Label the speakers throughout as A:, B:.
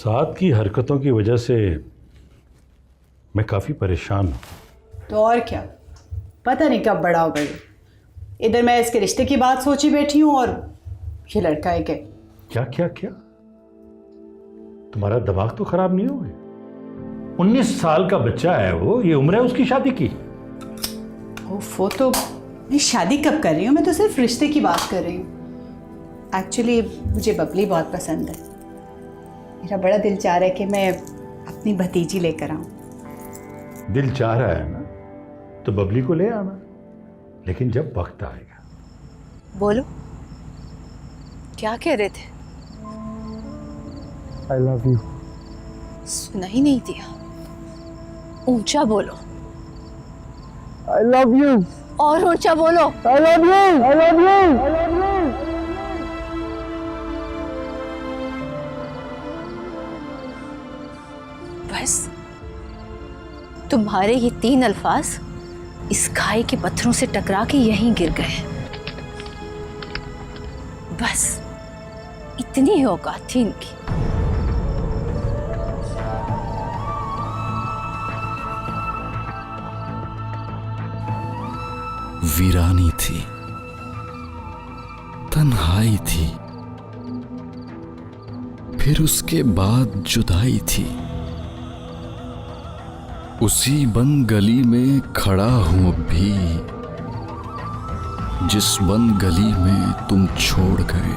A: साथ की हरकतों की वजह से मैं काफ़ी परेशान हूँ।
B: तो और क्या, पता नहीं कब बड़ा हो गई। इधर मैं इसके रिश्ते की बात सोची बैठी हूँ और ये लड़का है
A: क्या क्या क्या, तुम्हारा दिमाग तो खराब नहीं हो गया? 19 साल का बच्चा है वो, ये उम्र है उसकी शादी की।
B: वो तो मैं शादी कब कर रही हूँ, मैं तो सिर्फ रिश्ते की बात कर रही हूँ। एक्चुअली मुझे बबली बहुत पसंद है। मेरा बड़ा दिल चाह रहा है कि मैं अपनी भतीजी लेकर आऊँ।
A: दिल चाह रहा है ना, तो बबली को ले आना, लेकिन जब वक्त आएगा।
C: बोलो, क्या कह रहे थे?
D: I love you.
C: सुना ही नहीं दिया, ऊंचा बोलो।
D: I love you.
C: और ऊंचा बोलो।
D: I love you. I love you. I love you.
C: बस तुम्हारे ये 3 अल्फाज इस खाई के पत्थरों से टकरा के यहीं गिर गए। बस इतनी ही औकात थी इनकी।
E: वीरानी थी, तन्हाई थी, फिर उसके बाद जुदाई थी। उसी बंद गली में खड़ा हूं अब भी, जिस बंद गली में तुम छोड़ गए।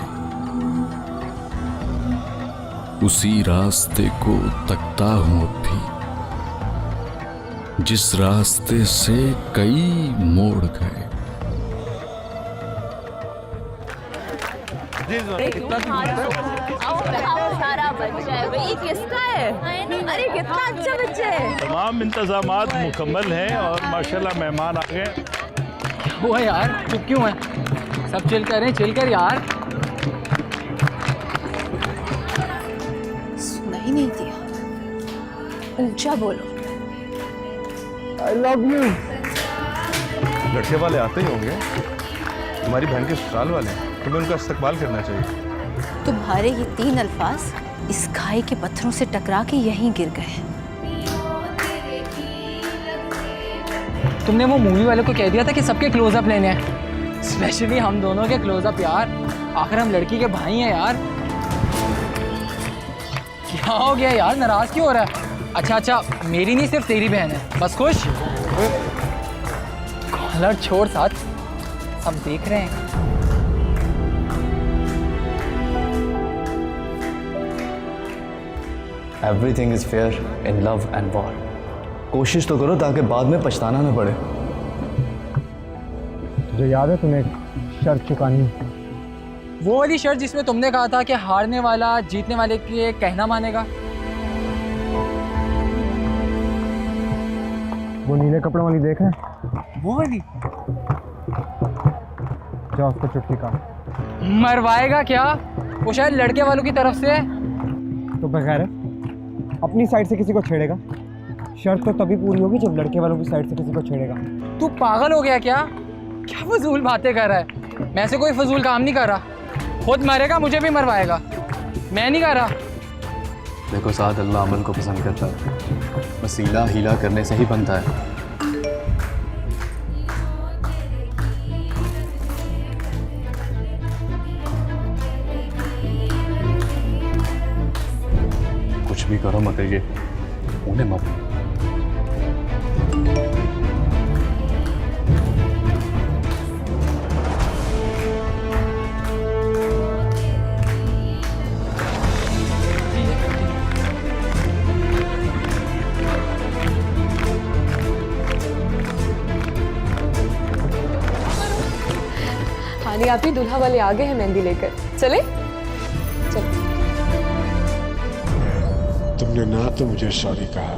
E: उसी रास्ते को तकता हूं अब भी, जिस रास्ते से कई मोड़ गए।
C: अरे कितना अच्छा बच्चा है।
A: तमाम इंतजामात मुकम्मल हैं और माशाल्लाह मेहमान आ गए।
D: वो है यार, चुप क्यों है? सब चिल कर रहे हैं, चिल कर यार।
C: सुना ही नहीं दिया, ऊंचा बोलो।
D: I love you.
F: लड़के वाले आते ही होंगे, तुम्हारी बहन के ससुराल वाले हैं, तुम्हें उनका इस्तकबाल करना चाहिए।
C: तुम्हारे ये 3 अल्फाज इस खाई के पत्थरों से टकरा के यहीं गिर गए।
D: तुमने वो मूवी वाले को कह दिया था कि सबके क्लोजअप लेने हैं, स्पेशली हम दोनों के क्लोजअप यार। आखिर हम लड़की के भाई हैं यार। क्या हो गया यार, नाराज क्यों हो रहा है? अच्छा, मेरी नहीं सिर्फ तेरी बहन है, बस खुश। कॉलर छोड़ साथ, सब देख रहे हैं।
G: Everything is fair in love and war. कोशिश तो करो ताकि बाद में पछताना न पड़े।
D: तुझे याद है तुम्हें शर्त चुकानी? वो वाली शर्त जिसमें तुमने कहा था कि हारने वाला जीतने वाले के कहना मानेगा। वो नीले कपड़ों वाली देख है? वो वाली? जा उसको चुटकी का। मरवाएगा क्या? वो शायद लड़के वालों की तरफ से। तो बगैर अपनी साइड से किसी को छेड़ेगा? शर्त तो तभी पूरी होगी जब लड़के वालों की साइड से किसी को छेड़ेगा। तू पागल हो गया क्या? क्या फजूल बातें कर रहा है? मैं से कोई फजूल काम नहीं कर रहा। खुद मरेगा, मुझे भी मरवाएगा। मैं नहीं कर रहा।
G: देखो साथ, अल्लाह अमल को पसंद करता है, वसीला हीला करने से ही बनता है। कुछ भी करो मत ये उन्हें मत।
H: हानी आप ही दूल्हा वाले आ गए हैं मेहंदी लेकर, चले? चलो।
I: तुमने ना तो मुझे सॉरी कहा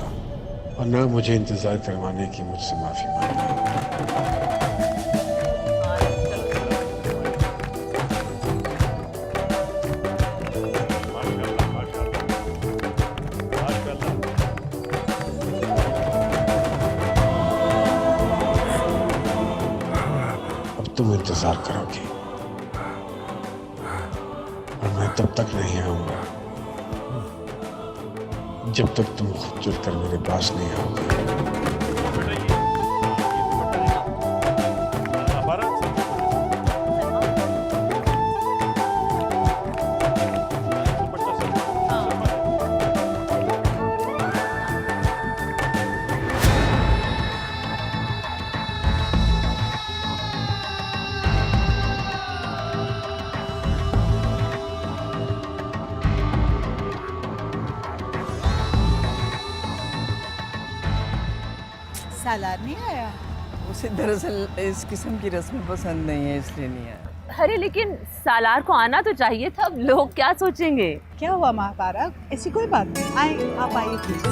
I: और ना मुझे इंतजार करवाने की मुझसे माफी मांगी। अब तुम इंतजार करोगी और मैं तब तक नहीं आऊंगा जब तक तुम खुद चलकर मेरे पास नहीं आओगे।
B: सालार नहीं आया?
J: उसे दरअसल इस किस्म की रस्में पसंद नहीं है, इसलिए नहीं आया।
C: अरे लेकिन सालार को आना तो चाहिए था, अब लोग क्या सोचेंगे?
B: क्या हुआ महापारा? ऐसी कोई बात नहीं, आए आप आइए प्लीज।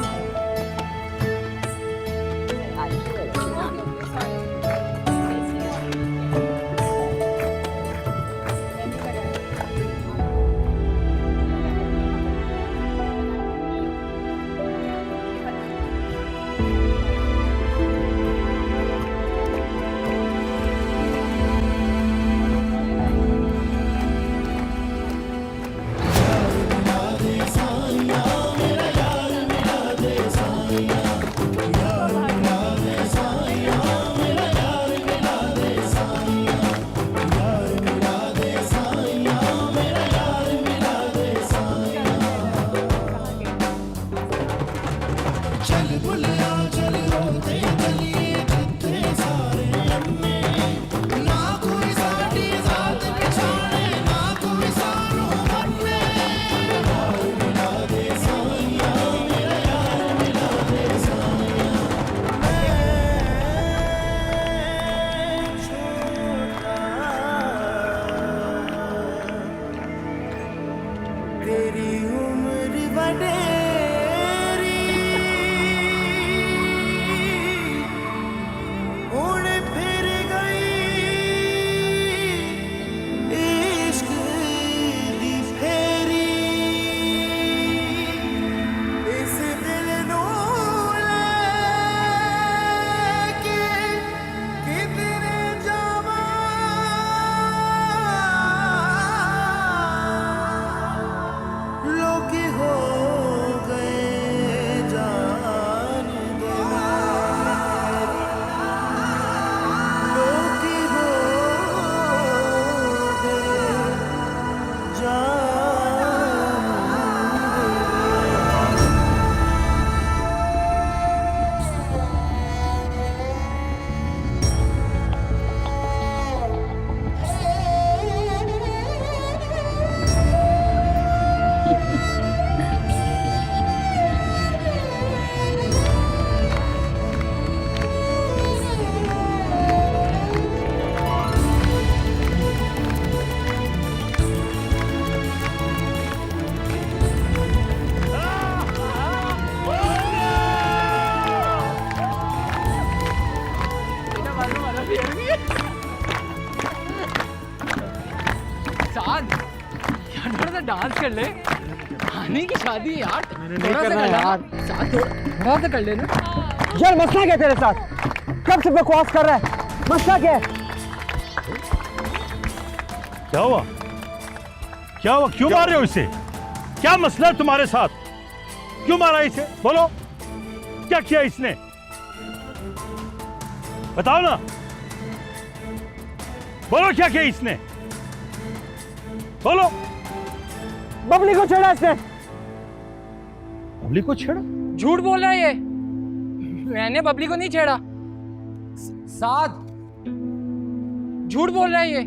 D: डांस कर ले, हानी की शादी है यार, थोड़ा सा कर यार, थोड़ा सा कर लेना
K: यार। मसला क्या तेरे साथ? कब से बकवास कर रहा है? मसला क्या है?
A: क्या हुआ? क्या हुआ? क्यों मार रहे हो इसे? क्या मसला है तुम्हारे साथ? क्यों मारा इसे? बोलो, क्या किया इसने? बताओ ना, बोलो क्या किया इसने? बोलो।
K: बबली को छेड़ा इसने।
A: बबली को छेड़ा?
D: झूठ बोल रहा है ये, मैंने बबली को नहीं छेड़ा। साथ झूठ बोल रहा है ये,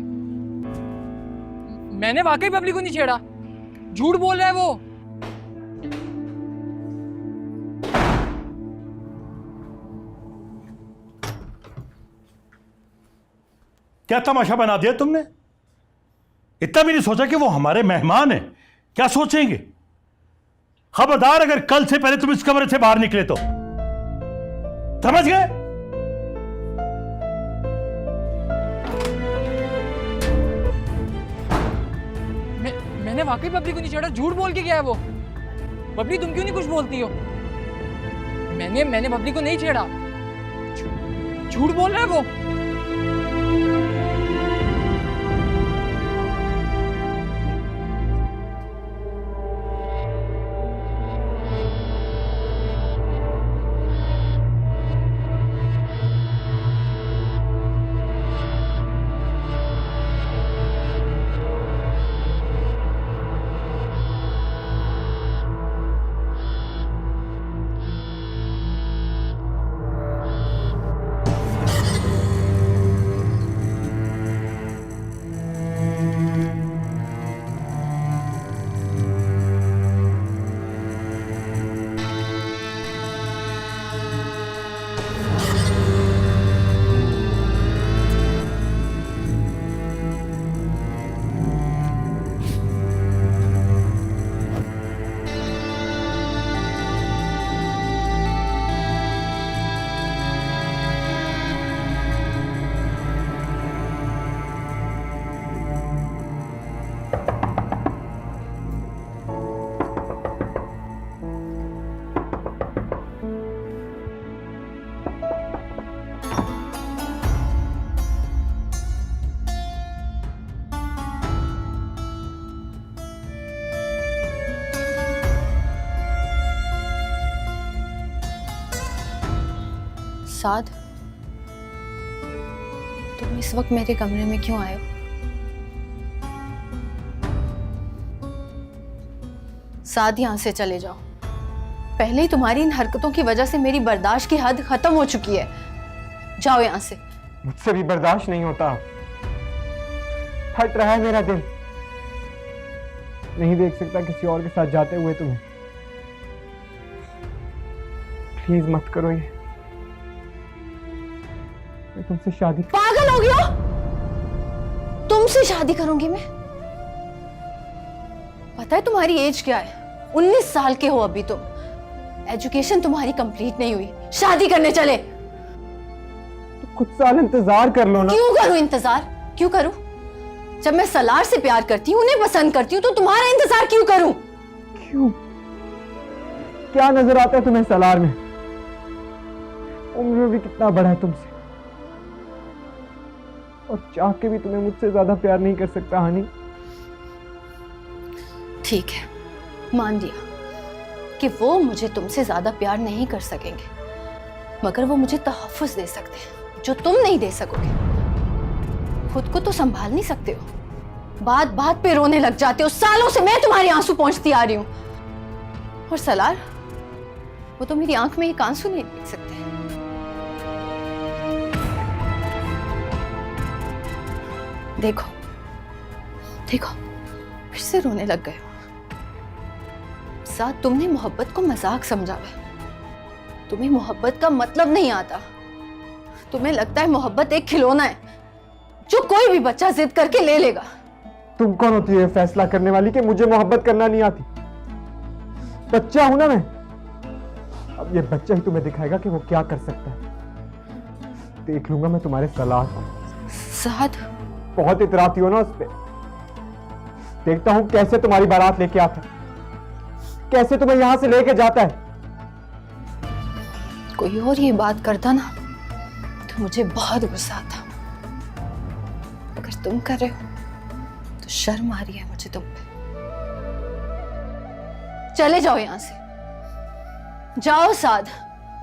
D: मैंने वाकई बबली को नहीं छेड़ा। झूठ बोल रहा है वो।
A: क्या तमाशा बना दिया तुमने? इतना भी नहीं सोचा कि वो हमारे मेहमान हैं, क्या सोचेंगे? खबरदार अगर कल से पहले तुम इस कमरे से बाहर निकले तो। समझ गए?
D: मैंने वाकई बबली को नहीं छेड़ा। झूठ बोल के गया है वो। बबली तुम क्यों नहीं कुछ बोलती हो? मैंने बबली को नहीं छेड़ा। झूठ बोल रहा है वो।
C: साद, तुम इस वक्त मेरे कमरे में क्यों आए हो? साद, यहां से चले जाओ। पहले ही तुम्हारी इन हरकतों की वजह से मेरी बर्दाश्त की हद खत्म हो चुकी है। जाओ यहां से।
D: मुझसे भी बर्दाश्त नहीं होता। फट रहा है मेरा दिल। नहीं देख सकता किसी और के साथ जाते हुए तुम्हें। प्लीज मत करो ये। मैं तुमसे शादी।
C: पागल हो गया? तुमसे शादी करूंगी मैं? पता है तुम्हारी एज क्या है? 19 साल के हो अभी तुम। एजुकेशन तुम्हारी कंप्लीट नहीं हुई, शादी करने चले।
D: तो कुछ साल इंतजार कर लो ना।
C: क्यों करूं इंतजार? क्यों करूं? जब मैं सलार से प्यार करती हूँ, उन्हें पसंद करती हूँ, तो तुम्हारा इंतजार क्यों करूं?
D: क्यों? क्या नजर आता है तुम्हें सलार में? उम्र में भी कितना बड़ा है तुमसे, और चाह के भी तुम्हें मुझसे ज्यादा प्यार नहीं कर सकता हानि।
C: ठीक है, मान लिया कि वो मुझे तुमसे ज्यादा प्यार नहीं कर सकेंगे, मगर वो मुझे तहफ्फुज़ दे सकते हैं जो तुम नहीं दे सकोगे। खुद को तो संभाल नहीं सकते हो, बात बात पे रोने लग जाते हो। सालों से मैं तुम्हारे आंसू पहुंचती आ रही हूं, और सलार, वो तो मेरी आंख में एक आंसू नहीं देख सकते। देखो देखो, फिर से रोने लग गए हो। साथ, तुमने मोहब्बत को मजाक समझा है। तुम्हें मोहब्बत का मतलब नहीं आता। तुम्हें लगता है मोहब्बत एक खिलौना है जो कोई भी बच्चा जिद करके ले लेगा।
D: तुम कौन होती है फैसला करने वाली कि मुझे मोहब्बत करना नहीं आती? बच्चा हूं ना मैं। अब ये बच्चा ही तुम्हें दिखाएगा कि वो क्या कर सकता है। देख लूंगा मैं तुम्हारे सलाह को।
C: साथ,
D: बहुत इतराती हो ना उस पे। देखता हूं कैसे तुम्हारी बारात लेके आता है, कैसे तुम्हें यहां से लेके जाता है।
C: कोई और ये बात करता ना तो मुझे बहुत गुस्सा आता, अगर तुम कर रहे हो तो शर्म आ रही है मुझे तुम पे। चले जाओ यहां से, जाओ साद,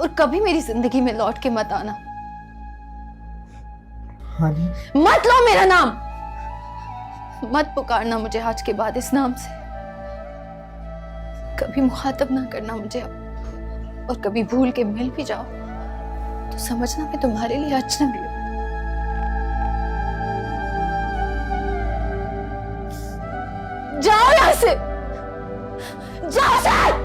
C: और कभी मेरी जिंदगी में लौट के मत आना।
D: हानी,
C: मत लो मेरा नाम, मत पुकारना मुझे आज के बाद इस नाम से। कभी मुखातब ना करना मुझे अब, और कभी भूल के मिल भी जाओ तो समझना मैं तुम्हारे लिए अजनबी हूं। जाओ यहां से, जाओ साथ।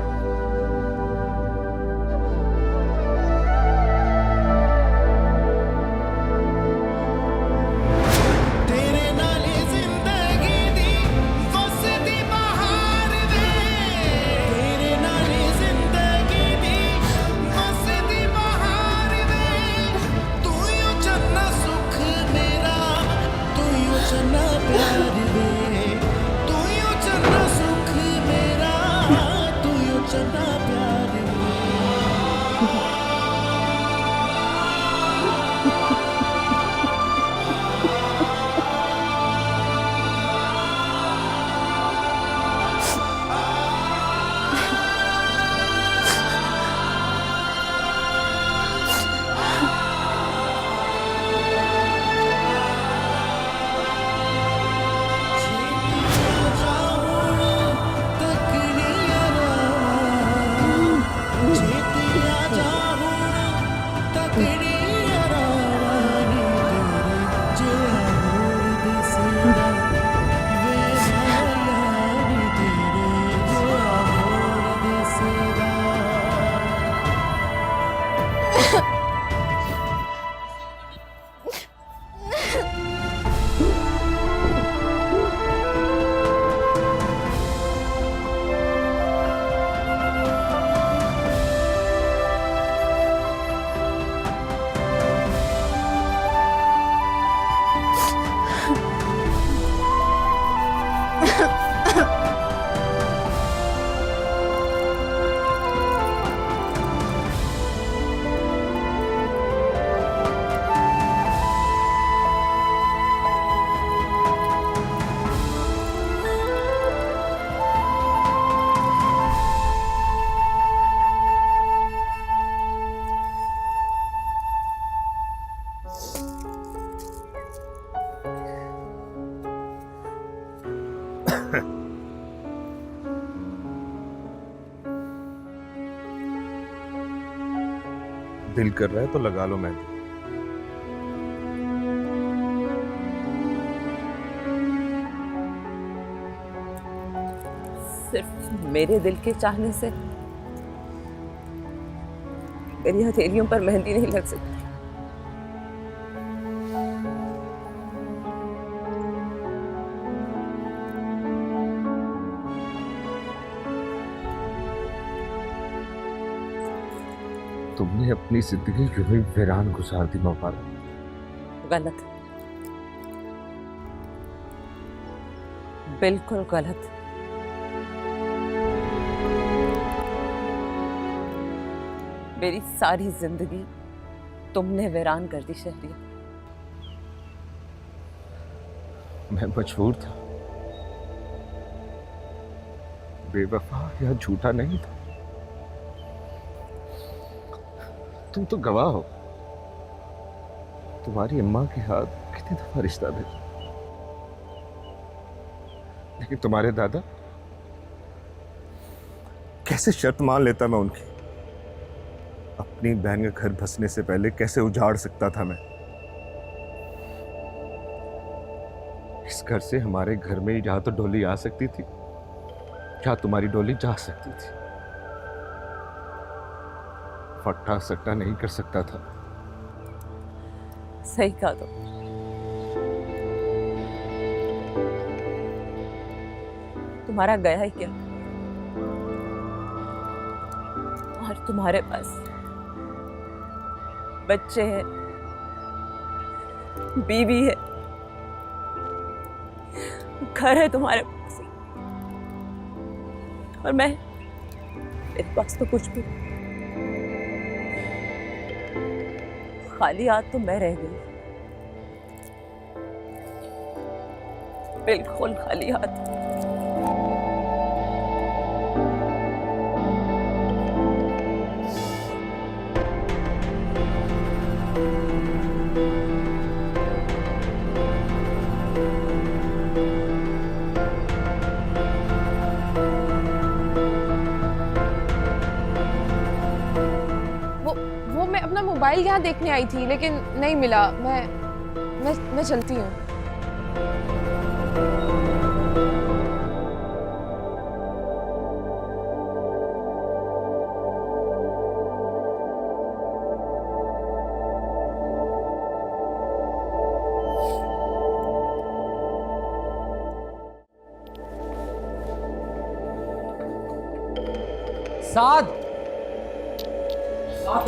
F: दिल कर रहा है तो लगा लो मेहंदी।
J: सिर्फ मेरे दिल के चाहने से मेरी हथेलियों पर मेहंदी नहीं लग सकती।
F: तुमने अपनी जिंदगी यूं ही वीरान गुजार दी मौपाला।
J: गलत, बिल्कुल गलत। मेरी सारी जिंदगी तुमने वीरान कर दी शहरिया।
F: मैं मजबूर था, बेवफा या झूठा नहीं था। तुम तो गवाह हो, तुम्हारी अम्मा के हाथ कितने दफा रिश्ता दे, लेकिन तुम्हारे दादा, कैसे शर्त मान लेता मैं उनकी। अपनी बहन का घर बसने से पहले कैसे उजाड़ सकता था मैं। इस घर से हमारे घर में जहां तो डोली आ सकती थी, क्या तुम्हारी डोली जा सकती थी। फट्टा सट्टा नहीं कर सकता था।
J: सही कहा तो। तुम्हारा गया ही क्या, और तुम्हारे पास बच्चे हैं, बीवी है, घर है तुम्हारे पास, और मेरे पास तो कुछ भी नहीं। खाली हाथ तो मैं रह गई, बिल्कुल खाली हाथ।
H: वो मैं अपना मोबाइल यहाँ देखने आई थी, लेकिन नहीं मिला। मैं चलती हूँ।
D: साद,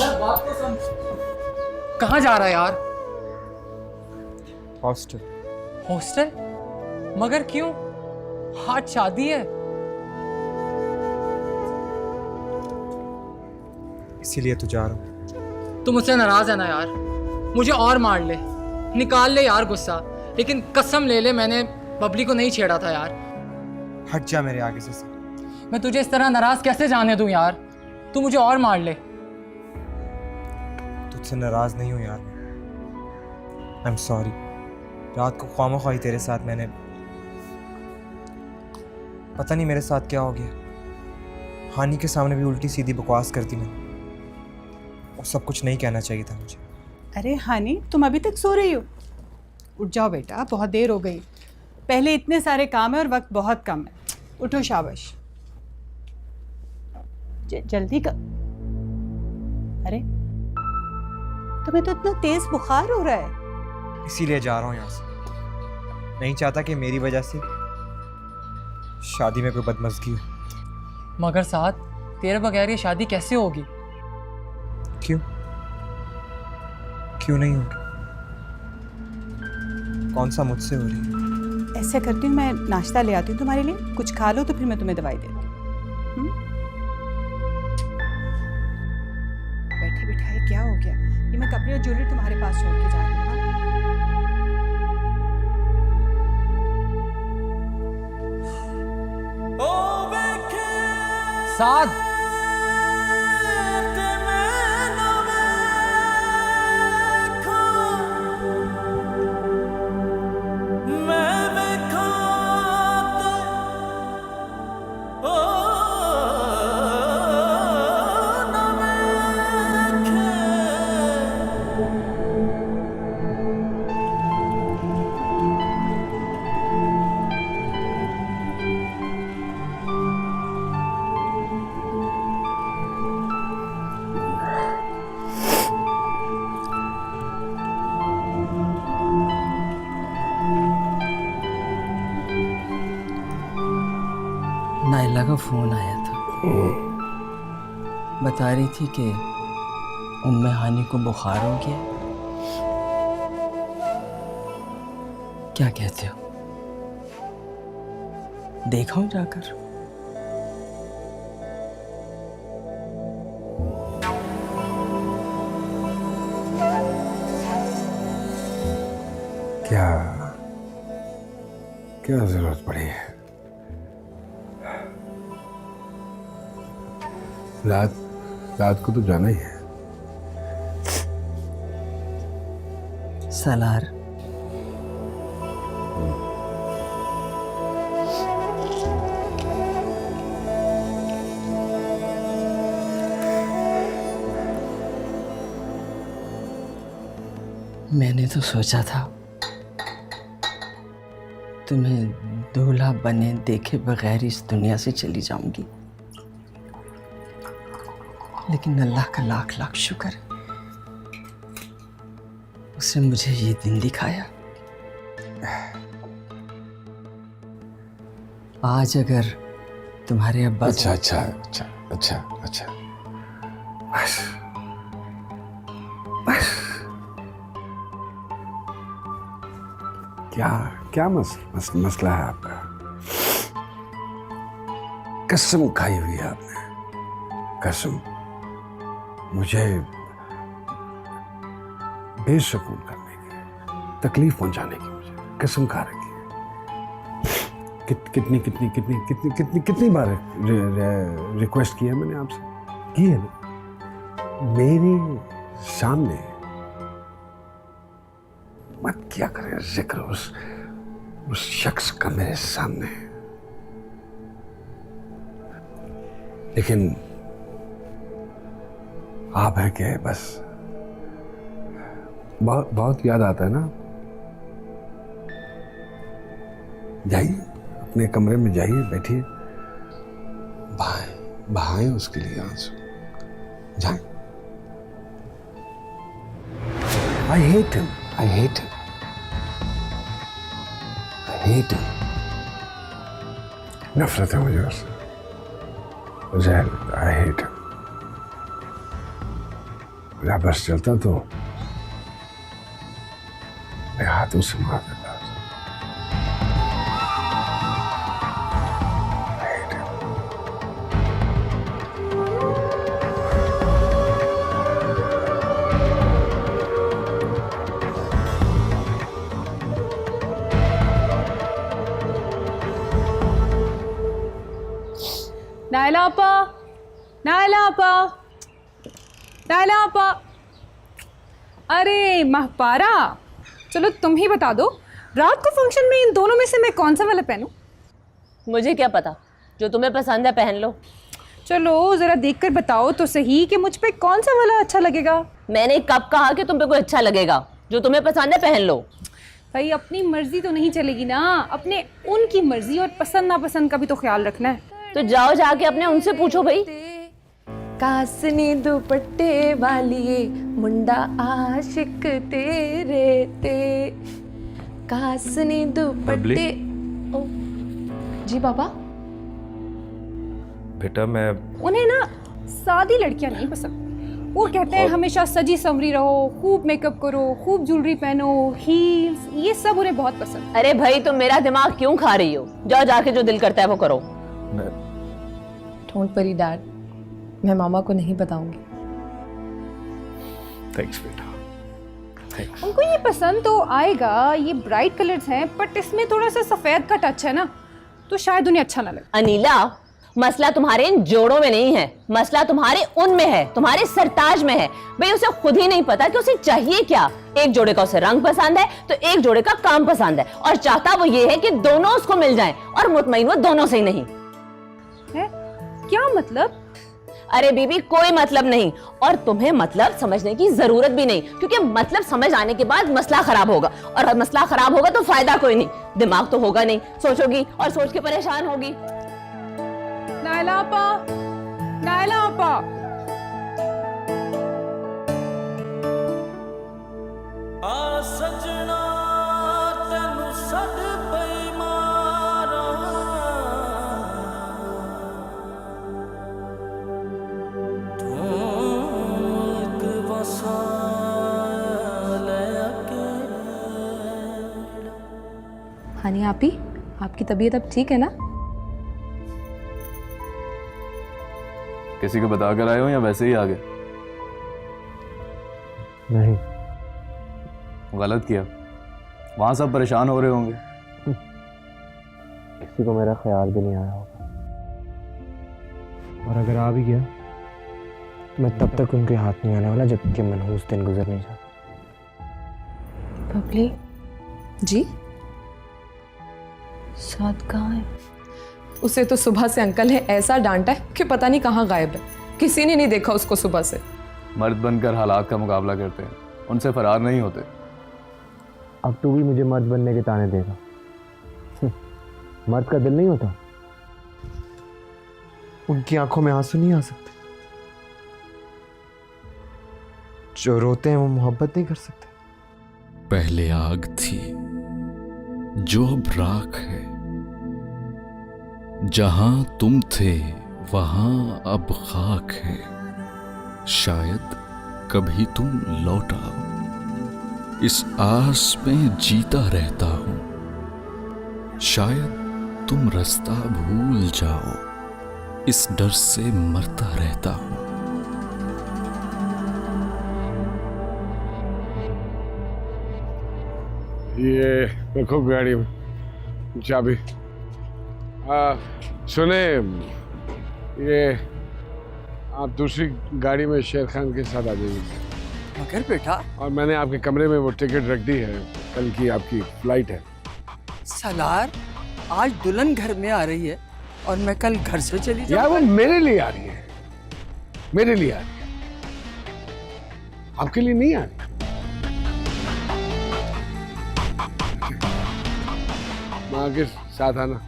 D: यार बात तो सुन। कहाँ जा रहा है यार?
K: हॉस्टल।
D: हॉस्टल? मगर क्यों? आज शादी है।
K: इसीलिए तो जा रहा हूँ।
D: तू मुझसे नाराज है ना यार? मुझे और मार ले, निकाल ले यार गुस्सा, लेकिन कसम ले ले मैंने बबली को नहीं छेड़ा था यार।
K: हट जा मेरे आगे से।
D: मैं तुझे इस तरह नाराज कैसे जाने दूं यार? तू मुझे और मार ले।
K: तुझसे नाराज नहीं हूँ यार। I am sorry. रात को ख्वामोख्वाही तेरे साथ मैंने, पता नहीं मेरे साथ क्या हो गया। हानि के सामने भी उल्टी सीधी बकवास करती मैं। वो सब कुछ नहीं कहना चाहिए था मुझे।
B: अरे हानि, तुम अभी तक सो रही हो? उठ जाओ बेटा, बहुत देर हो गई। पहले इतने सारे काम है और वक्त बहुत कम है। उठो, शाबाश। जल्दी कर। अरे तुम्हें तो इतना तेज बुखार हो रहा है।
K: इसीलिए जा रहा हूँ यहाँ से। नहीं चाहता कि मेरी वजह से शादी में कोई बदमज़गी हो।
D: मगर साथ तेरे बगैर ये शादी कैसे होगी?
K: क्यों? क्यों नहीं होगी? कौन सा मुझसे हो रही है?
B: ऐसा करती हूँ, मैं नाश्ता ले आती हूँ तुम्हारे लिए। कुछ खा लो तो फिर मैं तुम्हें दवाई देती हूँ। बैठे बिठाए क्या हो गया? ये मैं कपड़े और ज्वेलरी तुम्हारे पास छोड़ के जा रही हूँ।
D: साद,
L: नायला का फ़ोन आया था। बता रही थी कि उम्मे हानी को बुखार हो गया। क्या कहते हो, देखा हूं जाकर?
I: क्या क्या जरूरत पड़ी है? रात को तो जाना ही है।
L: सलार, मैंने तो सोचा था तुम्हें दूल्हा बने देखे बगैर इस दुनिया से चली जाऊंगी, लेकिन अल्लाह का लाख लाख शुक्र है, उसने मुझे ये दिन दिखाया। आज अगर तुम्हारे अब्बा
I: अच्छा अच्छा अच्छा अच्छा अच्छा, बस बस, क्या मसला है आपका? कसम खाई हुई है आपने, कसम मुझे बेसुकून करने की, तकलीफ पहुंचाने की, मुझे कसम खा रखी है। कितनी बार रिक्वेस्ट की है मैंने आपसे, की है ना, मेरे सामने मत किया करें जिक्र उस शख्स का मेरे सामने। लेकिन आप है कि बस बहुत याद आता है ना। जाइए अपने कमरे में, जाइए बैठिए, बहाएं उसके लिए आंसू, जाए। I hate him. नफरत है मुझे उससे, मुझे I hate him। मेरा बस चलता तो मैं हाथों से मार देता।
B: नायला आपा, नायला आपा, नायला आपा, अरे महपारा, चलो तुम ही बता दो, रात को फंक्शन में इन दोनों में से मैं कौन सा वाला पहनूं?
J: मुझे क्या पता, जो तुम्हें पसंद है पहन लो।
B: चलो जरा देखकर बताओ तो सही कि मुझ पे कौन सा वाला अच्छा लगेगा।
J: मैंने कब कहा कि तुम पे कोई अच्छा लगेगा? जो तुम्हें पसंद है पहन लो।
B: भाई अपनी मर्जी तो नहीं चलेगी ना, अपने उनकी मर्जी और पसंद नापसंद का भी तो ख्याल रखना है।
J: तो जाओ जाके अपने उनसे पूछो भाई।
H: कासनी दुपट्टे वालिए मुंडा आशिक तेरे ते, कासनी दुपट्टे। ओ जी बाबा।
F: बेटा मैं,
B: उन्हें ना सादी लड़कियां नहीं पसंद, वो कहते हैं हमेशा सजी संवरी रहो, खूब मेकअप करो, खूब ज्वेलरी पहनो, हील्स, ये सब उन्हें बहुत पसंद।
J: अरे भाई तुम मेरा दिमाग क्यों खा रही हो? जाओ जाके जो दिल करता है वो करो।
H: डोंट वरी डैड, मैं मामा को नहीं बताऊंगी।
F: थैंक्स बेटा।
B: उनको ये पसंद तो आएगा, ये ब्राइट कलर्स हैं, बट इसमें थोड़ा सा सफेद का टच है ना, तो शायद उन्हें अच्छा ना लगे।
J: अनीला, मसला तुम्हारे इन जोड़ों में नहीं है, मसला तुम्हारे उनमें है, तुम्हारे सरताज में है। भाई उसे खुद ही नहीं पता कि उसे चाहिए क्या। एक जोड़े का उसे रंग पसंद है तो एक जोड़े का काम पसंद है, और चाहता वो ये है कि दोनों उसको मिल जाएं, और मुतमईन वो दोनों से ही नहीं
B: है। क्या मतलब?
J: अरे बीबी कोई मतलब नहीं, और तुम्हें मतलब समझने की जरूरत भी नहीं, क्योंकि मतलब समझ आने के बाद मसला खराब होगा, और मसला खराब होगा तो फायदा कोई नहीं। दिमाग तो होगा नहीं, सोचोगी और सोच के परेशान होगी।
B: नायला आपा, नायला आपा,
M: सजना तेनू सद पई मारा,
H: हानी आपी, आपकी तबीयत अब ठीक है ना?
G: किसी को बता कर आए हो या वैसे ही आ गए?
D: नहीं,
G: गलत किया, वहां सब परेशान हो रहे होंगे।
D: किसी को मेरा ख्याल भी नहीं आया होगा, और अगर आ भी गया तो मैं तब तक उनके हाथ नहीं आने वाला जब तक कि मनहूस दिन गुजर नहीं जाता।
H: बबली जी,
C: साथ कहाँ है?
H: उसे तो सुबह से अंकल ने ऐसा डांटा है कि पता नहीं कहाँ गायब है। किसी ने नहीं देखा उसको सुबह से।
G: मर्द बनकर हालात का मुकाबला करते हैं, उनसे फरार नहीं होते।
D: अब तू भी मुझे मर्द बनने के ताने देगा। मर्द का दिल नहीं होता?
K: उनकी आंखों में आंसू नहीं आ सकते? जो रोते हैं वो मोहब्बत नहीं कर सकते?
E: पहले आग थी जो अब राख है, जहां तुम थे वहां अब खाक है। शायद कभी तुम लौट आओ, इस आस में जीता रहता हूं। शायद तुम रास्ता भूल जाओ, इस डर से मरता रहता हूं।
I: ये रखो गाड़ी में चाबी। सुने, ये आप दूसरी गाड़ी में शेर खान के साथ आ जाइए।
L: मगर बेटा,
I: और मैंने आपके कमरे में वो टिकट रख दी है, कल की आपकी फ्लाइट है।
L: सलार, आज दुल्हन घर में आ रही है और मैं कल घर से चली
I: यार
L: जाऊंगा।
I: वो मेरे लिए आ रही है, मेरे लिए आ रही है, आपके लिए नहीं आ रही। माँ के साथ आना।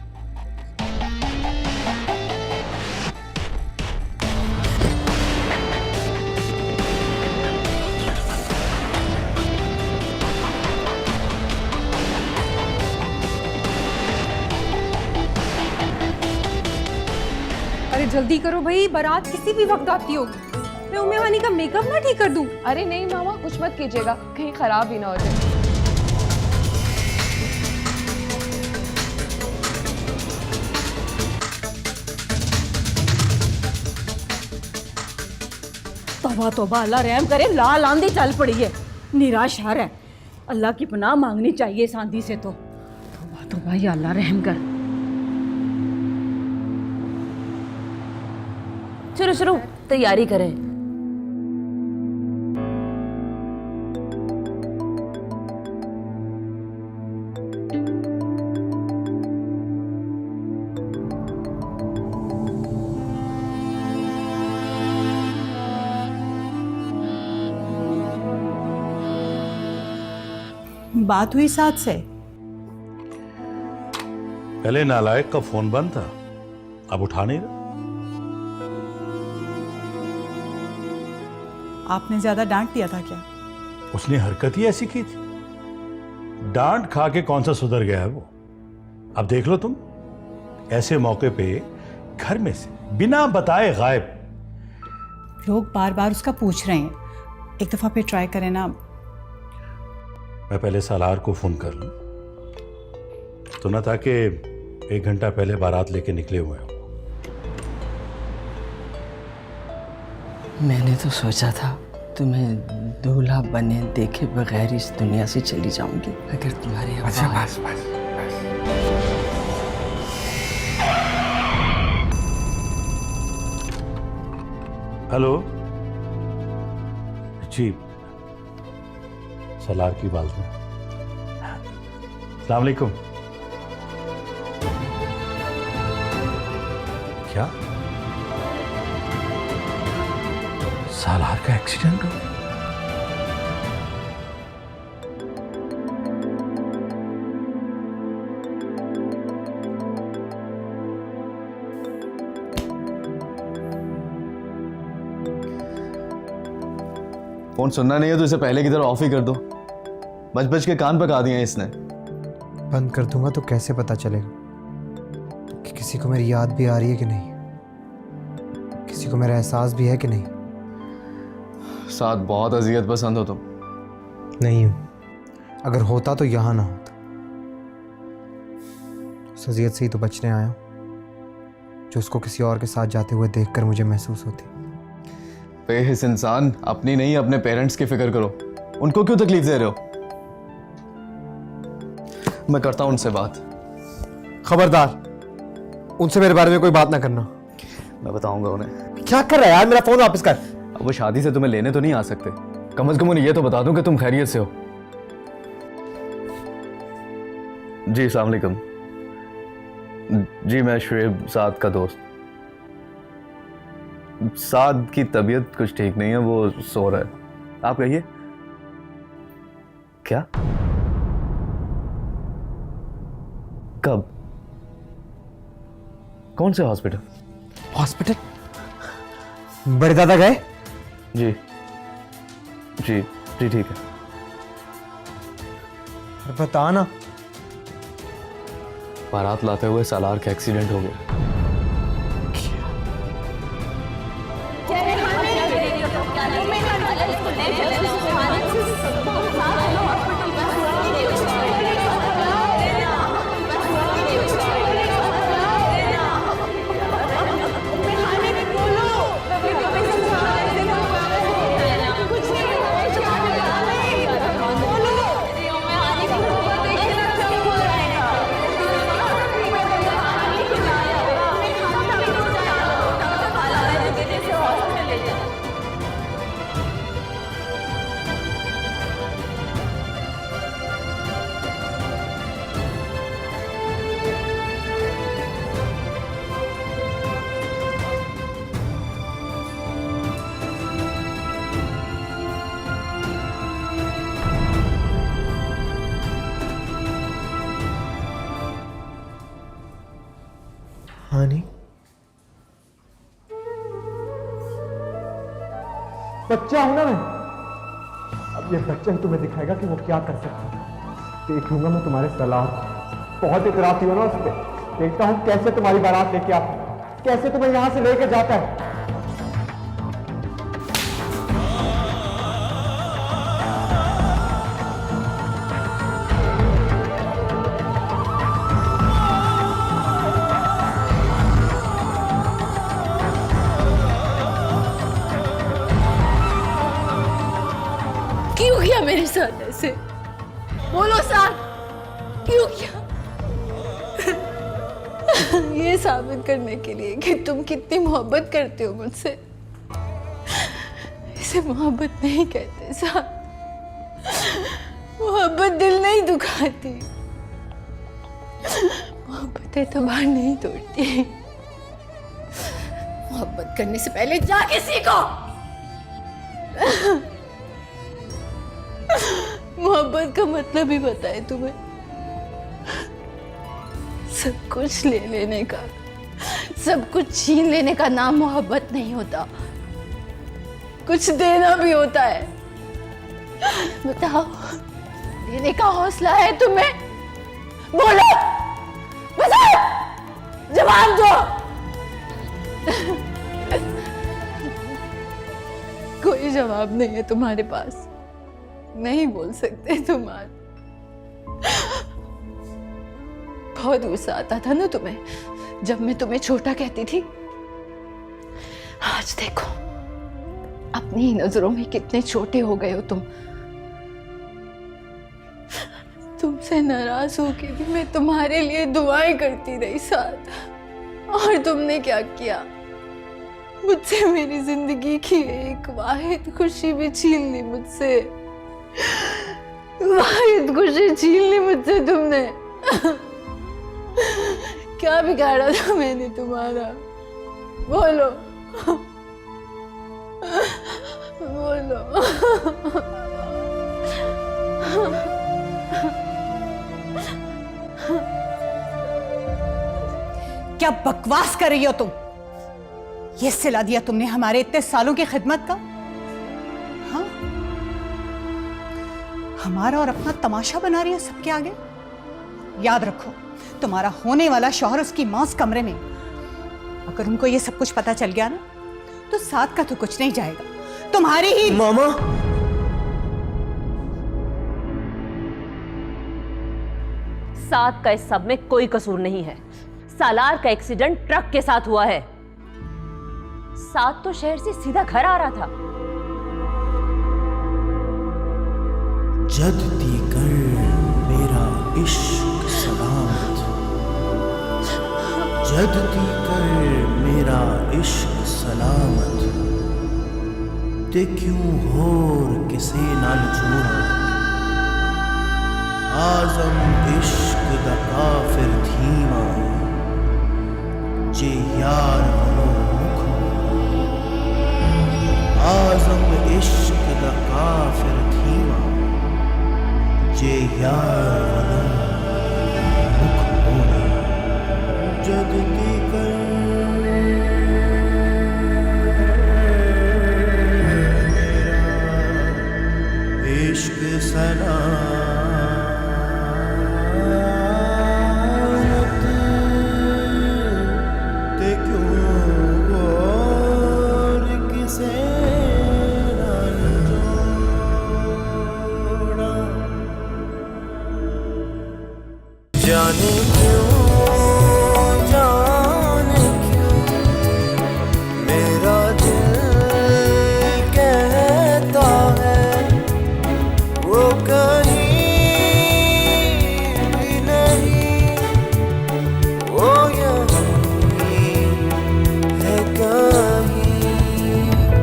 H: अरे जल्दी करो भाई, बारात किसी भी वक्त आती होगी। मैं उम्मे हानी का मेकअप ना ठीक कर दूं? अरे नहीं मामा, कुछ मत कीजिएगा, कहीं खराब ही ना हो जाए।
J: तौबा तौबा, अल्लाह रहम करे, लाल आंधी चल पड़ी है। निराश हार है, अल्लाह की पनाह मांगनी चाहिए इस आंधी से। तो तौबा तौबा, या अल्लाह रहम कर। शुरू शुरू तैयारी करें।
B: बात हुई साथ से?
A: पहले नालायक का फोन बंद था, अब उठा नहीं रहा।
B: आपने ज्यादा डांट दिया था क्या?
A: उसने हरकत ही ऐसी की थी, डांट खा के कौन सा सुधर गया है वो। अब देख लो तुम, ऐसे मौके पे घर में से बिना बताए गायब।
B: लोग बार बार उसका पूछ रहे हैं, एक दफा फिर ट्राई करें ना।
A: मैं पहले सालार को फोन कर लूं तो ना था कि 1 घंटा पहले बारात लेके निकले हुए हो।
L: मैंने तो सोचा था तुम्हें दूल्हा बने देखे बगैर इस दुनिया से चली जाऊंगी, अगर तुम्हारे
I: अच्छा बस बस।
A: हेलो जी, सलार की बात में। अस्सलाम वालेकुम। क्या सालार का एक्सीडेंट हो गया?
G: फोन सुनना नहीं है तो इसे पहले की तरह ऑफ ही कर दो। बच बच के कान पका दिए हैं इसने।
K: बंद कर दूंगा तो कैसे पता चलेगा कि किसी को मेरी याद भी आ रही है कि नहीं, किसी को मेरा एहसास भी है कि नहीं?
G: साथ बहुत अजियत पसंद हो तुम।
K: नहीं हूं, अगर होता तो यहां ना होता। उस अजियत से ही तो बचने आया हूँ जो उसको किसी और के साथ जाते हुए देखकर मुझे महसूस होती।
G: बेहिस इंसान, अपनी नहीं अपने पेरेंट्स की फिक्र करो। उनको क्यों तकलीफ दे रहे हो? मैं करता हूं उनसे बात।
K: खबरदार, उनसे मेरे बारे में कोई बात ना करना।
G: मैं बताऊंगा उन्हें।
K: क्या कर रहा है यार? मेरा फोन वापस कर।
G: अब वो शादी से तुम्हें लेने तो नहीं आ सकते, कम से कम उन्हें ये तो बता दूं कि तुम खैरियत से हो। जी अस्सलाम वालेकुम। जी मैं शुएब साद का दोस्त। साद की तबीयत कुछ ठीक नहीं है, वो सो रहा है। आप कहिए। क्या? कब? कौन से हॉस्पिटल?
K: हॉस्पिटल? बड़े दादा गए?
G: जी जी जी ठीक है।
K: बता ना।
G: बारात लाते हुए सालार का एक्सीडेंट हो गया।
K: हानी, बच्चा हूं ना मैं। अब ये बच्चा ही तुम्हें दिखाएगा कि वो क्या कर सकता है। देख लूंगा मैं तुम्हारे सलाह। बहुत इतराफी हो ना उस पर। देखता हूं कैसे तुम्हारी बारात लेके आता है, कैसे तुम्हें यहां से लेके जाता है।
C: क्यों किया मेरे साथ ऐसे? बोलो साथ, क्यों किया? ये साबित करने के लिए कि तुम कितनी मोहब्बत करते हो मुझसे। इसे मोहब्बत नहीं कहते साथ। मोहब्बत दिल नहीं दुखाती, मोहब्बत एतबार नहीं तोड़ती। मोहब्बत करने से पहले जाके सीखो। मोहब्बत का मतलब ही पता है तुम्हें? सब कुछ ले लेने का, सब कुछ छीन लेने का नाम मोहब्बत नहीं होता। कुछ देना भी होता है। बताओ, देने का हौसला है तुम्हें? बोलो, बताओ, जवाब दो। कोई जवाब नहीं है तुम्हारे पास। नहीं बोल सकते तुम आज। बहुत गुस्सा आता था ना तुम्हें जब मैं तुम्हें छोटा कहती थी। आज देखो अपनी ही नजरों में कितने छोटे हो गए हो तुम। तुमसे नाराज होके भी मैं तुम्हारे लिए दुआएं करती रही साथ। और तुमने क्या किया? मुझसे मेरी जिंदगी की एक वाहिद खुशी भी छीन ली मुझसे। वाहिद खुशी छीन ली मुझसे तुमने। क्या बिगाड़ा था मैंने तुम्हारा? बोलो, बोलो।
B: क्या बकवास कर रही हो तुम? ये सिला दिया तुमने हमारे इतने सालों की खिदमत का? हाँ, हमारा और अपना तमाशा बना रही है सबके आगे। याद रखो, तुम्हारा होने वाला शौहर उसकी मौस कमरे में। अगर उनको ये सब कुछ पता चल गया ना, तो साथ का तो कुछ नहीं जाएगा, तुम्हारी ही।
K: मामा,
J: साद का इस सब में कोई कसूर नहीं है। सालार का एक्सीडेंट ट्रक के साथ हुआ है। साद तो शहर से सीधा घर आ रहा था।
M: जद दीकर मेरा इश्क सलामत, जद दीकर मेरा इश्क सलामत, ते क्यों होर किसे नाल जोड़ा, आजम इश्क दा काफिर धीमा, जे यार वनो मुख, आजम इश्क दा काफिर धीमा, जे यार वनो मुख होना, जद दीकर इश्क सलामत, ते क्यों और किसे नाल जोड़ा, जाने